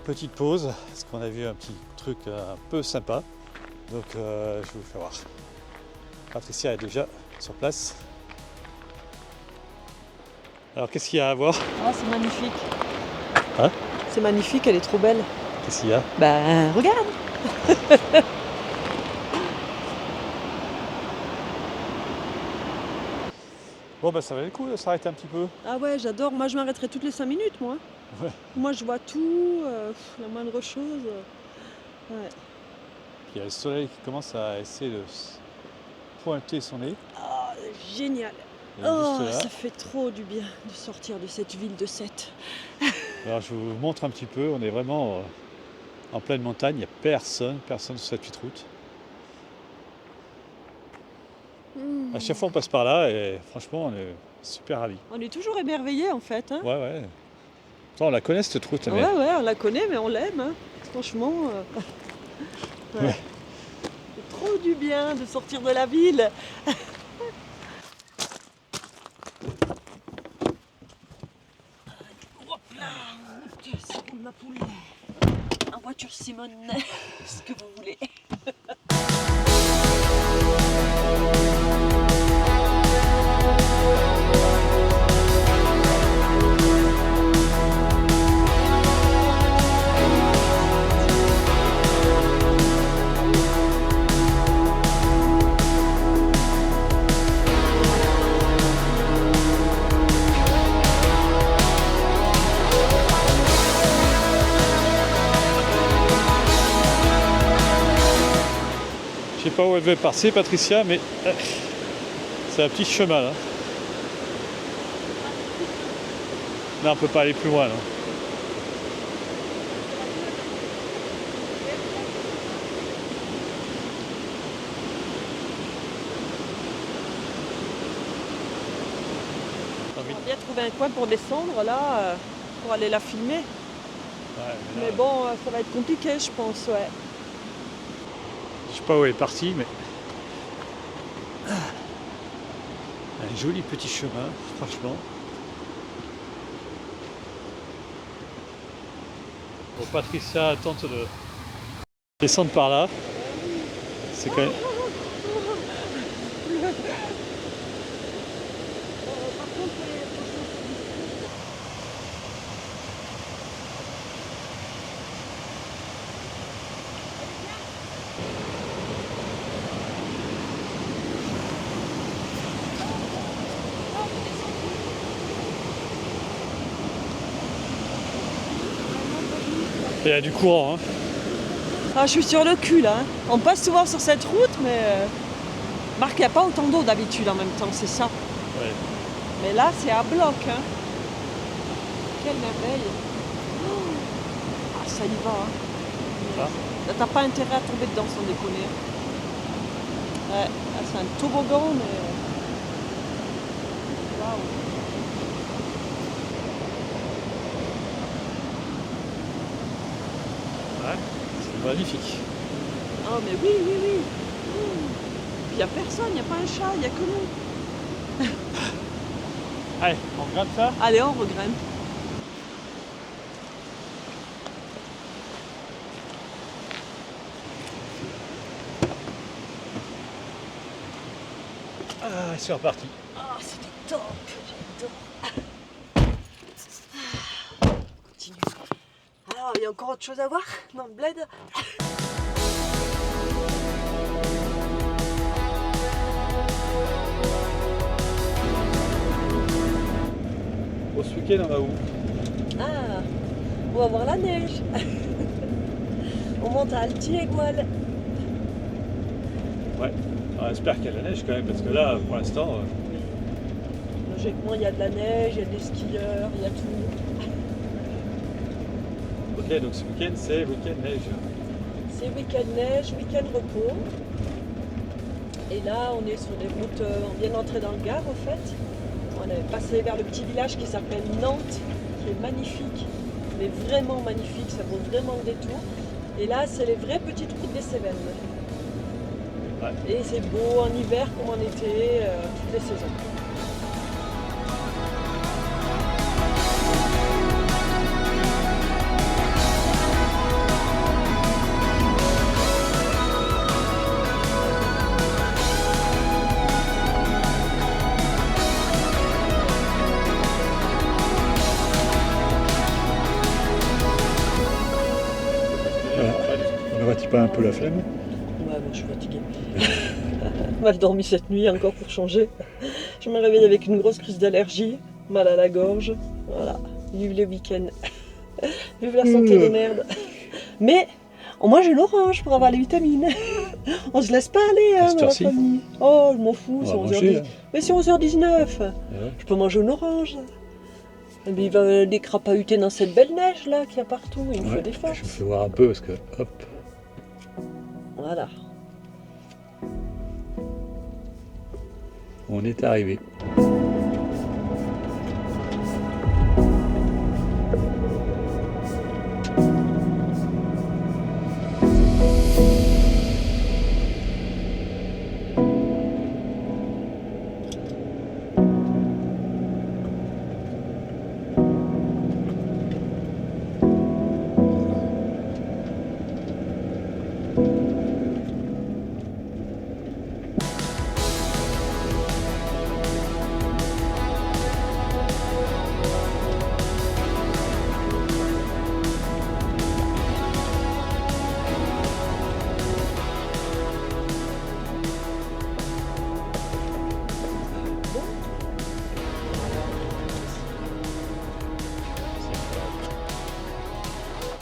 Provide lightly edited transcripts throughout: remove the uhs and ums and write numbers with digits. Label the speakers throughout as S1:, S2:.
S1: petite pause parce qu'on a vu un petit truc un peu sympa. Donc je vais vous faire voir. Patricia est déjà sur place. Alors qu'est-ce qu'il y a à voir?
S2: Ah, c'est magnifique.
S1: Hein?
S2: C'est magnifique, elle est trop belle.
S1: Qu'est-ce qu'il y a?
S2: Ben, regarde.
S1: Bon bah ça valait le coup de s'arrêter un petit peu.
S2: Ah ouais, j'adore. Moi, je m'arrêterai toutes les 5 minutes, moi.
S1: Ouais.
S2: Moi, je vois tout, la moindre chose. Ouais.
S1: Puis il y a le soleil qui commence à essayer de pointer son nez.
S2: Ah, génial.
S1: Il est
S2: Oh,
S1: juste là.
S2: ça fait trop du bien de sortir de cette ville de Sète.
S1: Alors je vous montre un petit peu, on est vraiment en pleine montagne, il n'y a personne sur cette petite route. À chaque fois on passe par là et franchement on est super ravis.
S2: On est toujours émerveillés, en fait. Hein.
S1: Ouais. Pourtant, on la connaît cette route, mais
S2: Ouais, on la connaît, mais on l'aime. Hein. Franchement,
S1: Ouais.
S2: c'est trop du bien de sortir de la ville. Hop là, c'est ma poule. En voiture Simone, ce que vous voulez.
S1: je sais pas où elle veut passer Patricia, mais c'est un petit chemin là. Non, on peut pas aller plus loin là.
S2: On va bien trouver un coin pour descendre là, pour aller la filmer.
S1: Ouais,
S2: Mais bon, ça va être compliqué, je pense, ouais.
S1: je sais pas où elle est partie, mais un joli petit chemin, franchement. Bon, Patricia tente de descendre par là. C'est quand même... Il y a du courant, hein.
S2: Ah, je suis sur le cul là. Hein. On passe souvent sur cette route, mais Marc, il n'y a pas autant d'eau d'habitude en même temps, c'est ça.
S1: Ouais.
S2: Mais là, c'est à bloc. Hein. Quelle merveille. Oh. Ah, ça y va. Hein.
S1: Ah.
S2: Là, t'as pas intérêt à tomber dedans sans déconner. Hein. Ouais, là, c'est un toboggan, mais... Waouh.
S1: Ouais, c'est magnifique.
S2: Ah, mais oui. Puis il n'y a personne, il n'y a pas un chat, il n'y a que nous.
S1: Allez, on regarde ça.
S2: Allez, on regrette.
S1: Ah, c'est reparti.
S2: Ah, c'était top, j'adore. Continue. Alors, il y a encore autre chose à voir dans le bled?
S1: Bon, ce week-end, on va où?
S2: Ah, on va voir la neige. On monte à Alti-Égual.
S1: Ouais, on espère qu'il y a de la neige quand même, parce que là, pour l'instant...
S2: Logiquement, il y a de la neige, il y a des skieurs, il y a tout.
S1: Ok, donc ce week-end, c'est week-end neige.
S2: C'est week-end neige, week-end repos. Et là, on est sur des routes, on vient d'entrer dans le Gard en fait. On est passé vers le petit village qui s'appelle Nantes, qui est magnifique, mais vraiment magnifique, ça vaut vraiment le détour. Et là, c'est les vraies petites routes des Cévennes.
S1: Ouais.
S2: Et c'est beau en hiver comme en été, toutes les saisons.
S1: va-t-il pas un peu la flemme?
S2: Ouais, bon, je suis fatiguée. Mal dormi cette nuit, encore pour changer. Je me réveille avec une grosse crise d'allergie, mal à la gorge. Voilà, vive les week-ends. Vive la santé de merde. Mais au moins j'ai l'orange pour avoir les vitamines. On se laisse pas aller
S1: À
S2: hein,
S1: cette
S2: dans la
S1: heure-ci
S2: famille. Oh, je m'en fous,
S1: On
S2: c'est
S1: va
S2: 11h10.
S1: manger, hein.
S2: Mais c'est 11h19.
S1: Ouais.
S2: Je peux manger une orange. Et puis il va des crapahuter dans cette belle neige là qu'il y a partout. Il me faut des
S1: Je
S2: forces.
S1: vous fais voir un peu parce que, hop,
S2: Voilà.
S1: on est arrivé.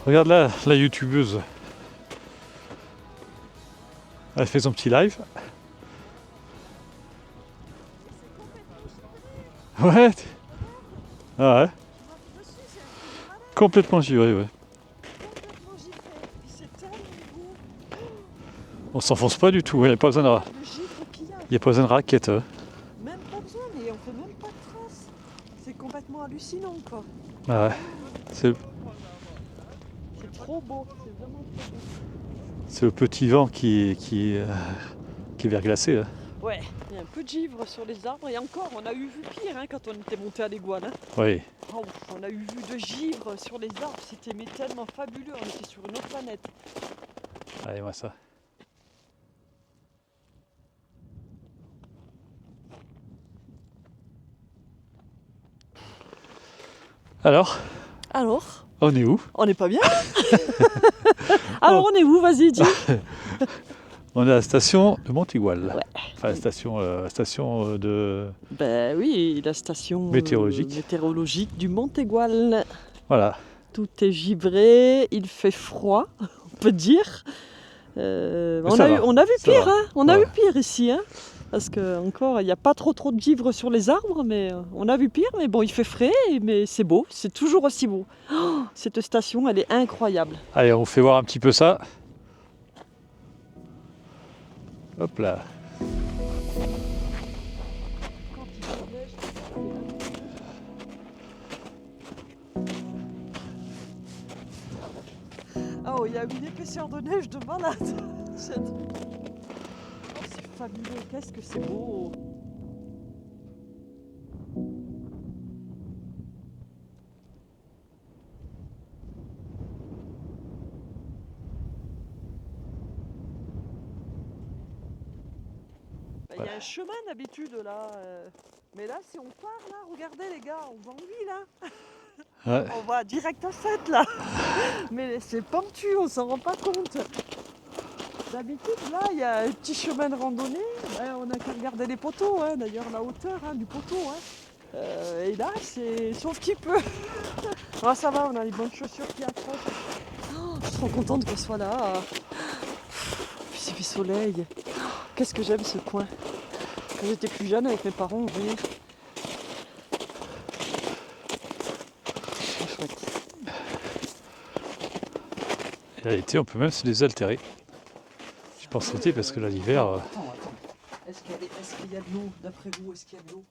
S1: Regarde là, la youtubeuse. Elle fait son petit live. Ouais. Ah ouais. Complètement givré, ouais. On s'enfonce pas du tout, il n'y a pas besoin de, y a pas besoin de raquette.
S2: Même pas besoin, mais on fait même pas de traces. C'est complètement hallucinant quoi.
S1: Ah ouais. C'est
S2: Trop beau, c'est vraiment trop beau.
S1: le petit vent qui est verglacé. Hein.
S2: Ouais, il y a un peu de givre sur les arbres et encore, on a eu vu pire hein, quand on était monté à l'Iguane. Hein.
S1: Oui.
S2: Oh, on a eu vu de givre sur les arbres, c'était mais tellement fabuleux, on était sur une autre planète.
S1: Allez, moi ça. Alors, on est où?
S2: On n'est pas bien. Alors on est où? Vas-y, dis.
S1: On est à la station de Montégoal.
S2: Ouais.
S1: Enfin, la station de...
S2: Ben oui, la station météorologique du Montégoal.
S1: Voilà.
S2: Tout est givré, il fait froid, on peut dire. On a vu pire, hein. On a vu pire ici, hein. Parce que encore, il n'y a pas trop de givre sur les arbres, mais on a vu pire. Mais bon, il fait frais, mais c'est beau, c'est toujours aussi beau. Oh, cette station, elle est incroyable.
S1: Allez, on vous fait voir un petit peu ça. Hop là.
S2: Oh, il y a une épaisseur de neige de malade. C'est fabuleux, qu'est-ce que c'est beau. Il y a un chemin d'habitude là, mais là si on part là, regardez les gars, on va en ville là.
S1: Ouais.
S2: On va direct à 7 là. Mais c'est pentu, on s'en rend pas compte. D'habitude là, il y a un petit chemin de randonnée, on a qu'à regarder les poteaux, hein, d'ailleurs la hauteur hein, du poteau. Hein. Et là, c'est sauf qu'il peut. Ah, ça va, on a les bonnes chaussures qui accrochent. Oh, je suis trop contente qu'on soit là. Puis c'est du soleil. Qu'est-ce que j'aime ce coin. Quand j'étais plus jeune avec mes parents, on venait. C'est chouette.
S1: Et à l'été, on peut même se désaltérer. Je pense l'été parce que là, l'hiver...
S2: Attends. Est-ce qu'il y a de l'eau? D'après vous, est-ce qu'il y a de l'eau?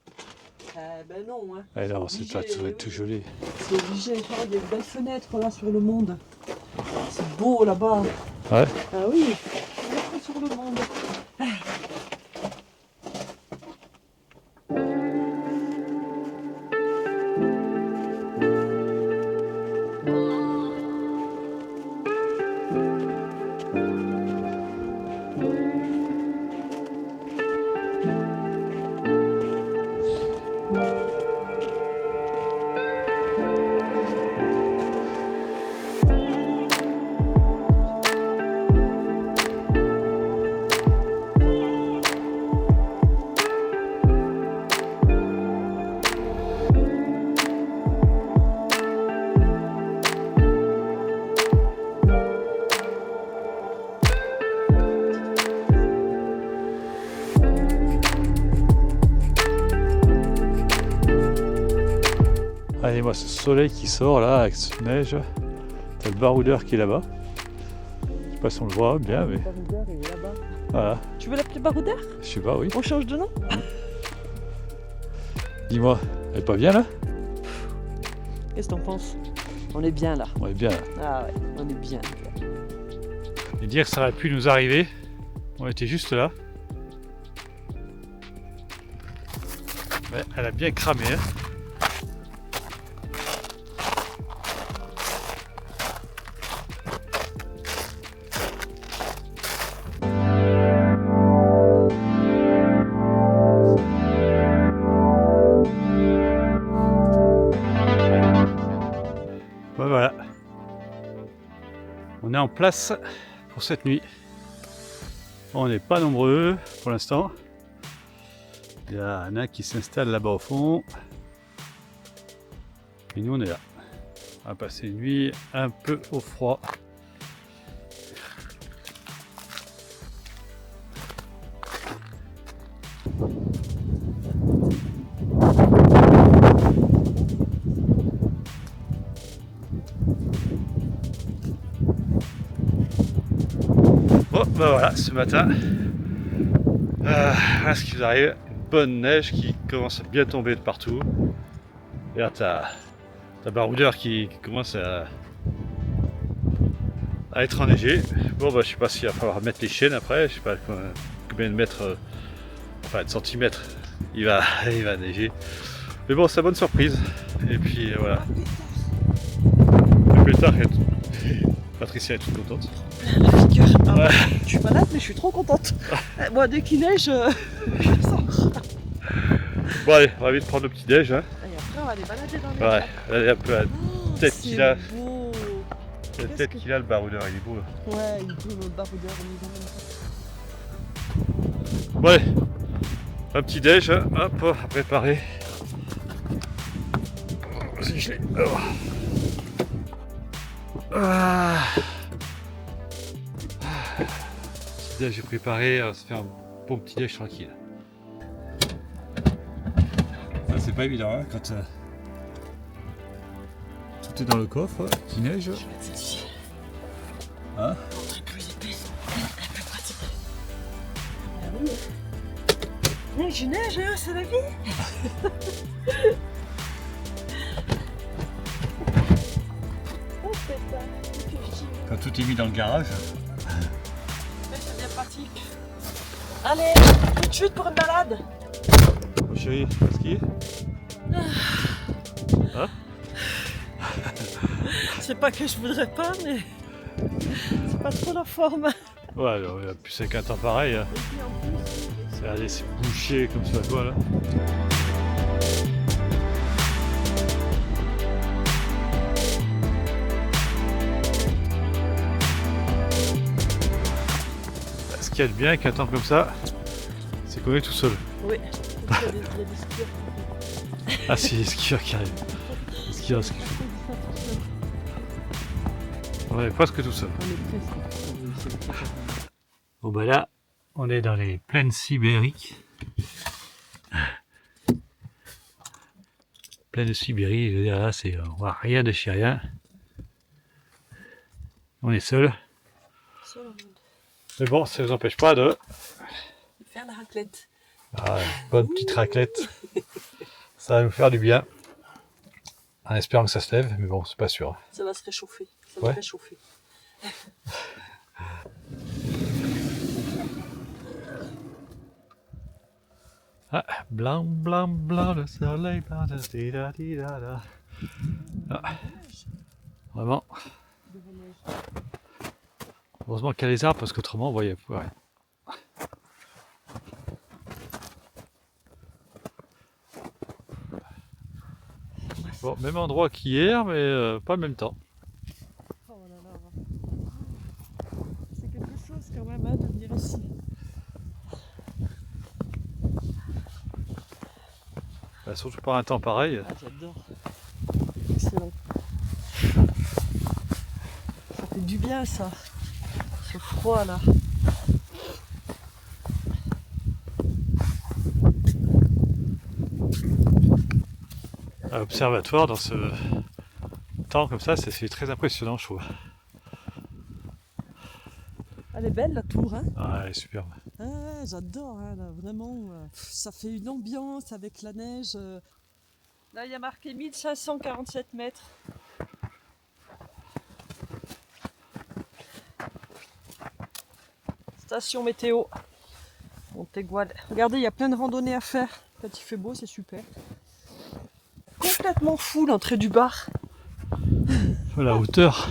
S2: Ben non. Hein.
S1: Alors, c'est pas tout gelé.
S2: C'est obligé. Oh, il y a une belle fenêtre là sur le monde. C'est beau là-bas.
S1: Ouais.
S2: Ah oui, fenêtre sur le monde.
S1: Allez, moi, ce soleil qui sort là, avec cette neige. T'as le baroudeur qui est là-bas. Je sais pas si on le voit bien, mais.
S2: Le baroudeur, il est là-bas.
S1: Voilà.
S2: Tu veux l'appeler baroudeur?
S1: Je sais pas, oui.
S2: On change de nom?
S1: Dis-moi, elle est pas bien là?
S2: Qu'est-ce que t'en penses? On est bien là.
S1: On est bien là.
S2: Ah ouais, on est bien.
S1: Et dire que ça aurait pu nous arriver, on était juste là. Ouais, elle a bien cramé. Hein. Ben voilà. On est en place pour cette nuit. On n'est pas nombreux pour l'instant. Il y a un nain qui s'installe là-bas au fond. Et nous on est là. On va passer une nuit un peu au froid. Bon, ben voilà, ce matin, voilà ce qui nous arrive, une bonne neige qui commence à bien tomber de partout. Et là, t'as baroudeur qui commence à être enneigé. Bon, bah, je sais pas s'il va falloir mettre les chaînes après, je sais pas combien de mètres, enfin de centimètres il va neiger. Mais bon, c'est une bonne surprise. Et puis voilà. Plus tard, Patricia est toute contente.
S2: La figure. Ah,
S1: Ouais.
S2: Je suis malade, mais je suis trop contente. Moi, dès qu'il neige, je sors.
S1: Bon allez, on va vite prendre le petit déj. Hein.
S2: Et après, on va aller balader dans les
S1: Ouais, elle est un peu à la
S2: Oh,
S1: tête
S2: c'est
S1: qu'il a.
S2: beau.
S1: La
S2: Qu'est-ce
S1: tête
S2: que-
S1: qu'il a, le baroudeur, il est beau.
S2: Ouais, il peut le baroudeur au milieu.
S1: Bon allez, un petit déj, hein. Hop, à préparer. Si je l'ai. Alors. Ah. Petit déj, j'ai préparé, ça fait un bon petit déj tranquille. Ça c'est pas évident hein, quand tout est dans le coffre, qui neige.
S2: Je vais mettre celle-ci.
S1: Hein?
S2: Un truc plus épais. Plus pratique. Ah oui. Neige, hein, c'est la vie. Oh, c'est ça.
S1: Quand tout est mis dans le garage.
S2: C'est bien pratique. Allez, tout de suite pour une balade.
S1: Mon chéri, tu vas skier? Hein?
S2: C'est pas que je voudrais pas, mais c'est pas trop la forme.
S1: Ouais, alors, il y a plus c'est qu'un temps pareil. Hein.
S2: Et puis en plus,
S1: C'est aller se boucher comme ça, quoi, là. Ce qu'il y a de bien avec un temps comme ça, c'est qu'on est tout seul.
S2: oui, il y a des skieurs.
S1: Ah si, les skieurs qui arrivent. Les skieurs. On est presque tout seul.
S2: On est presque.
S1: Bon bah là, on est dans les plaines sibériques. Plaine de Sibérie, je veux dire, là, c'est, on voit rien de chez rien. On est seul.
S2: Seul au monde.
S1: Mais bon, ça ne nous empêche pas de
S2: Faire la raclette.
S1: une bonne petite raclette. Ça va nous faire du bien. En espérant que ça se lève, mais bon, c'est pas sûr.
S2: Ça va se réchauffer. Ça
S1: Ouais.
S2: va réchauffer.
S1: Ah, blanc, blanc, blanc, le soleil, blanc, di da, di da, da. Ah, vraiment. Heureusement qu'il y a les arbres parce qu'autrement on voyait plus rien. Bon, même endroit qu'hier, mais pas le même temps.
S2: Oh là là. C'est quelque chose quand même de venir ici.
S1: Bah, surtout par un temps pareil.
S2: Ah, j'adore. Excellent. Ça fait du bien ça. Ce froid là.
S1: Ah observatoire dans ce temps comme ça, c'est très impressionnant, je trouve.
S2: Elle est belle la tour, hein?
S1: Ah, elle est superbe.
S2: Ah, j'adore, hein, là, vraiment. Ça fait une ambiance avec la neige. Là, il y a marqué 1547 mètres. Station météo. Montégoal. Regardez, il y a plein de randonnées à faire. Quand il fait beau, c'est super. Complètement fou l'entrée du bar.
S1: La hauteur.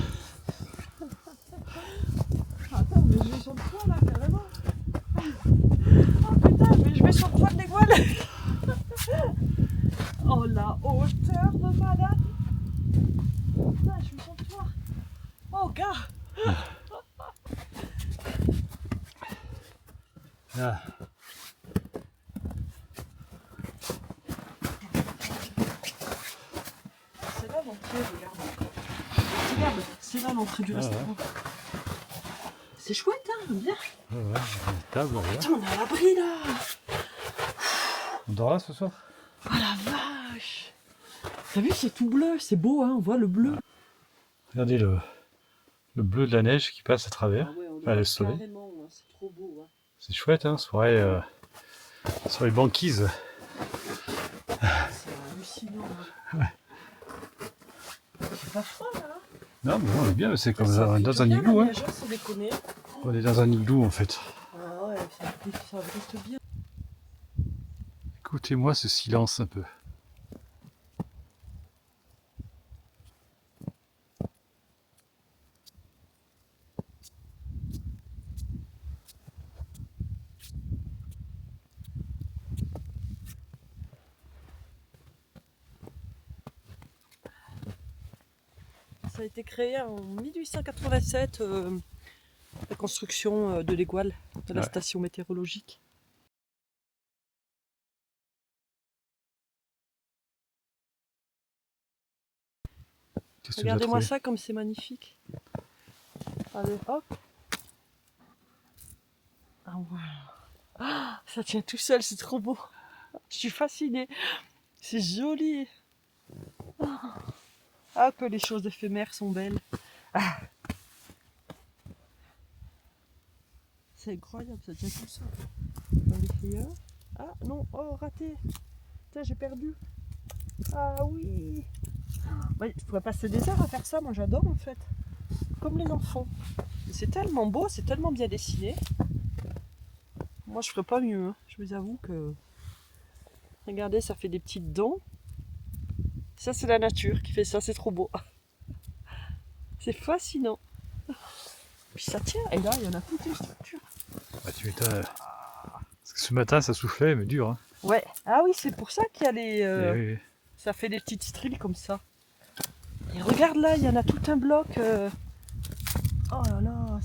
S2: Attends, mais je vais sur le toit là, carrément. Oh putain, mais je vais sur le toit de l'Égoile. Oh la hauteur de malade. Putain, je suis sur le toit. Oh gars.
S1: Ah.
S2: C'est là l'entrée, regarde. Regarde, c'est là l'entrée du restaurant. Ouais. C'est chouette, hein, bien.
S1: Ouais, ouais, une table, voilà.
S2: Putain, on est à l'abri là.
S1: On dort là ce soir?
S2: Oh la vache. T'as vu, c'est tout bleu, c'est beau, hein, on voit le bleu.
S1: Regardez le bleu de la neige qui passe à travers.
S2: Ah ouais, on
S1: le soleil.
S2: carrément, hein, c'est trop beau. Hein.
S1: C'est chouette, hein, soirée sur les banquises.
S2: C'est hallucinant. Hein.
S1: Ouais.
S2: C'est pas froid là. Hein.
S1: Non, mais on est bien, c'est comme
S2: ça
S1: dans un igloo. Hein. On est dans un igloo en fait.
S2: Ah ouais, ça reste bien.
S1: Écoutez-moi ce silence un peu.
S2: Ça a été créé en 1887, la construction de l'Égoile, de la station météorologique. Regardez-moi ça comme c'est magnifique. Allez, hop. Ah ouais. Ah, ça tient tout seul, c'est trop beau. Je suis fascinée. C'est joli. Ah, que les choses éphémères sont belles. Ah. C'est incroyable, ça tient tout seul. Ah non, oh raté. Putain, j'ai perdu. Ah oui. Ouais, je pourrais passer des heures à faire ça, moi j'adore en fait. Comme les enfants. C'est tellement beau, c'est tellement bien dessiné. Moi je ferais pas mieux, hein. Je vous avoue que... Regardez, ça fait des petites dents. Ça c'est la nature qui fait ça, c'est trop beau. C'est fascinant. Puis ça tient, et là il y en a toute une structure.
S1: Bah, tu m'étonnes. Parce que ce matin ça soufflait, mais dur. Hein.
S2: Ouais, ah oui, c'est pour ça qu'il y a les...
S1: Oui.
S2: Ça fait des petites stries comme ça. Et regarde là, il y en a tout un bloc. Oh là là,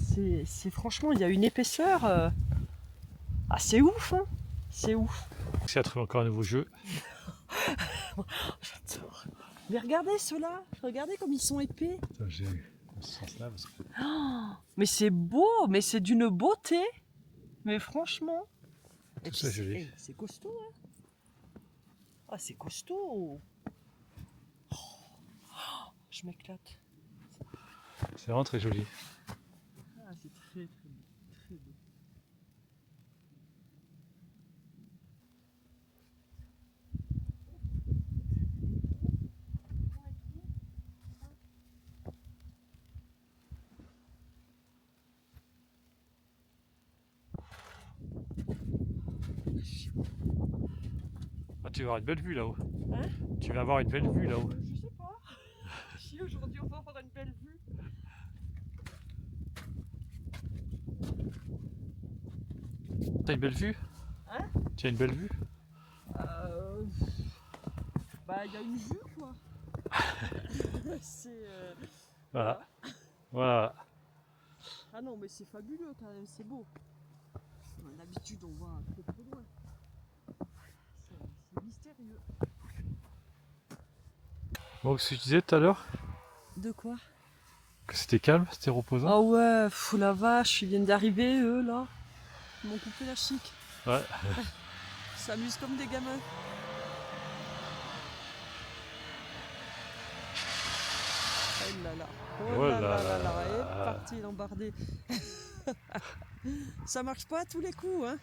S2: c'est franchement, il y a une épaisseur. Ah, c'est ouf, hein. C'est ouf.
S1: C'est à trouver encore un nouveau jeu.
S2: J'adore. Mais regardez ceux-là, regardez comme ils sont épais.
S1: Attends, j'ai dans ce sens-là. Parce que...
S2: Oh, mais c'est beau, mais c'est d'une beauté. Mais franchement.
S1: Tout ça, joli.
S2: C'est costaud, hein. Ah, c'est costaud. Oh, je m'éclate.
S1: C'est vraiment très joli.
S2: Ah, c'est très très beau. Très beau.
S1: Ah, tu vas avoir une belle vue là-haut.
S2: Hein?
S1: Tu vas avoir une belle vue là-haut.
S2: Je sais pas. Si aujourd'hui on va avoir une belle vue.
S1: T'as une belle vue?
S2: Hein?
S1: Tu as une belle vue?
S2: Bah il y a une vue quoi. C'est
S1: Voilà. Voilà.
S2: Ah non mais c'est fabuleux quand même, c'est beau. D'habitude on voit très très loin. C'est mystérieux.
S1: Bon, ce que je disais tout à l'heure,
S2: De quoi?
S1: que c'était calme, c'était reposant.
S2: Ah ouais, fou la vache, ils viennent d'arriver eux là. Ils m'ont coupé la chic.
S1: Ouais.
S2: Ils s'amusent comme des gamins. là là. Oh là là là là. Et parti l'embarder. Ça marche pas à tous les coups, hein.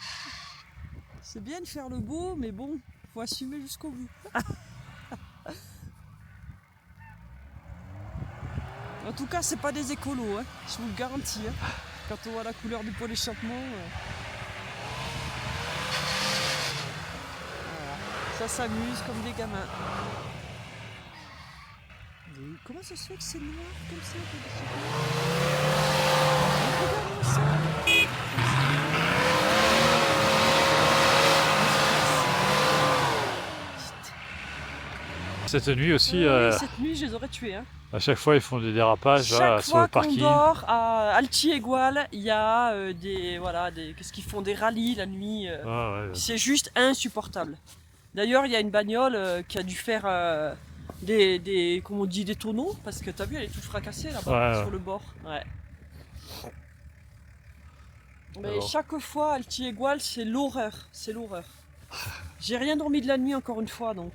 S2: C'est bien de faire le beau, mais bon, faut assumer jusqu'au bout. En tout cas, c'est pas des écolos, hein. Je vous le garantis. Hein. Quand on voit la couleur du pot d'échappement. Voilà. Ça s'amuse comme des gamins. Et comment ça se fait que c'est noir comme ça? Regarde-moi ça.
S1: Cette nuit aussi,
S2: Oui, cette nuit, je les aurais tués. Hein.
S1: à chaque fois ils font des dérapages là, sur le parking.
S2: Chaque fois qu'on dort à Alti-Égual, il y a qu'est-ce qu'ils font, des rallyes la nuit.
S1: Ouais.
S2: C'est juste insupportable. D'ailleurs, il y a une bagnole qui a dû faire comment on dit, des tonneaux, parce que t'as vu, elle est toute fracassée là-bas, sur le bord. Ouais. Mais alors, chaque fois, Alti-Égual, c'est l'horreur. C'est l'horreur. J'ai rien dormi de la nuit encore une fois, donc...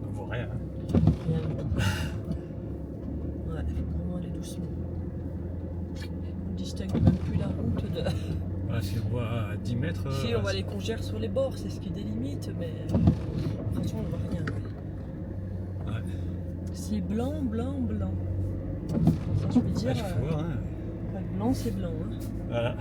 S1: on voit rien.
S2: Rien du tout. Ouais, vraiment aller doucement. On distingue même plus la route de...
S1: Si on voit à 10 mètres...
S2: Si, on voit les congères sur les bords, c'est ce qui délimite, mais... Franchement, on voit rien. Ouais. C'est blanc, blanc, blanc. Ça, je veux dire...
S1: faut voir, hein.
S2: Blanc, c'est blanc. Hein.
S1: Voilà.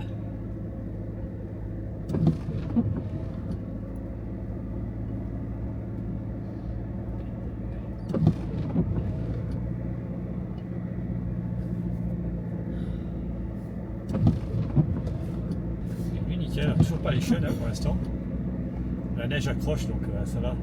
S1: Lui, nickel, toujours pas les cheveux là pour l'instant. La neige accroche donc ça va.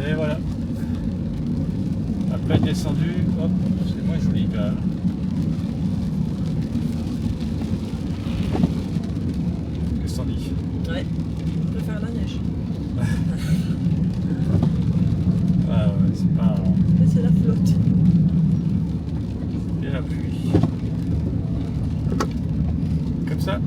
S1: Et voilà. Après descendu, hop, c'est moins joli quand même. Qu'est-ce que t'en dis?
S2: Ouais, je préfère la neige.
S1: Ah ouais, c'est pas...
S2: Mais c'est la flotte.
S1: Et la pluie. Comme ça.